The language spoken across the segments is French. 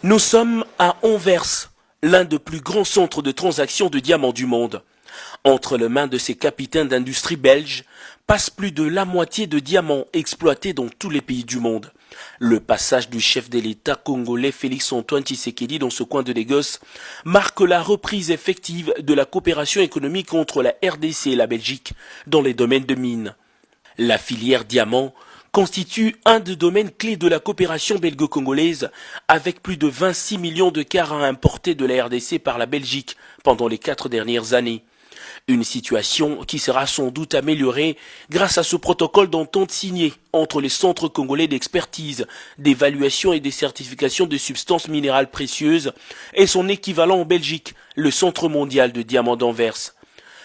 Nous sommes à Anvers, l'un des plus grands centres de transaction de diamants du monde. Entre les mains de ces capitaines d'industrie belges passe plus de la moitié de diamants exploités dans tous les pays du monde. Le passage du chef de l'État congolais Félix-Antoine Tshisekedi dans ce coin de négoce marque la reprise effective de la coopération économique entre la RDC et la Belgique dans les domaines de mines. La filière diamant constitue un des domaines clés de la coopération belgo-congolaise avec plus de 26 millions de carats importés de la RDC par la Belgique pendant les 4 dernières années. Une situation qui sera sans doute améliorée grâce à ce protocole d'entente signé entre les centres congolais d'expertise, d'évaluation et de certification de substances minérales précieuses et son équivalent en Belgique, le Centre mondial de diamants d'Anvers.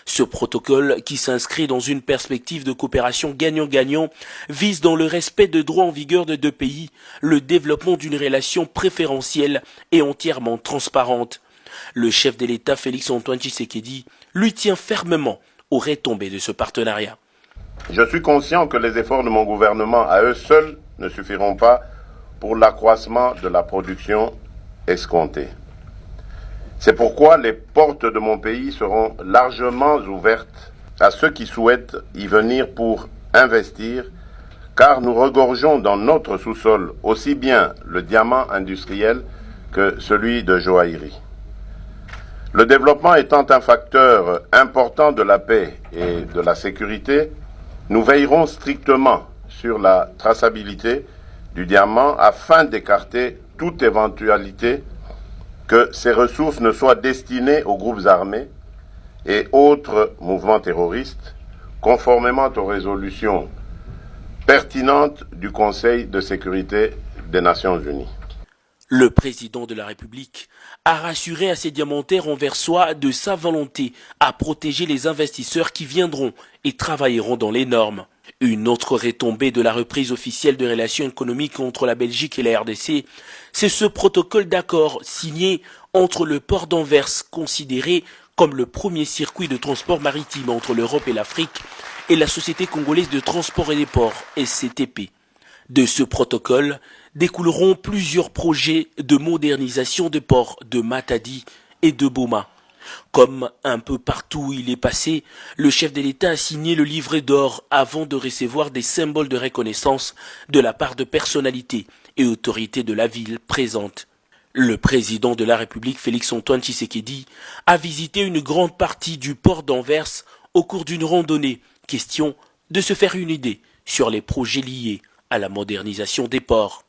Ce protocole, qui s'inscrit dans une perspective de coopération gagnant-gagnant, vise dans le respect de droits en vigueur de deux pays, le développement d'une relation préférentielle et entièrement transparente. Le chef de l'État Félix-Antoine Tshisekedi lui tient fermement aux retombées de ce partenariat. Je suis conscient que les efforts de mon gouvernement à eux seuls ne suffiront pas pour l'accroissement de la production escomptée. C'est pourquoi les portes de mon pays seront largement ouvertes à ceux qui souhaitent y venir pour investir, car nous regorgeons dans notre sous-sol aussi bien le diamant industriel que celui de joaillerie. Le développement étant un facteur important de la paix et de la sécurité, nous veillerons strictement sur la traçabilité du diamant afin d'écarter toute éventualité que ces ressources ne soient destinées aux groupes armés et autres mouvements terroristes, conformément aux résolutions pertinentes du Conseil de sécurité des Nations Unies. Le président de la République a rassuré à ses diamantaires anversois de sa volonté à protéger les investisseurs qui viendront et travailleront dans les normes. Une autre retombée de la reprise officielle de relations économiques entre la Belgique et la RDC, c'est ce protocole d'accord signé entre le port d'Anvers, considéré comme le premier circuit de transport maritime entre l'Europe et l'Afrique, et la Société congolaise de transport et des ports, SCTP. De ce protocole découleront plusieurs projets de modernisation des ports de Matadi et de Boma. Comme un peu partout où il est passé, le chef de l'État a signé le livret d'or avant de recevoir des symboles de reconnaissance de la part de personnalités et autorités de la ville présentes. Le président de la République, Félix-Antoine Tshisekedi, a visité une grande partie du port d'Anvers au cours d'une randonnée, question de se faire une idée sur les projets liés à la modernisation des ports.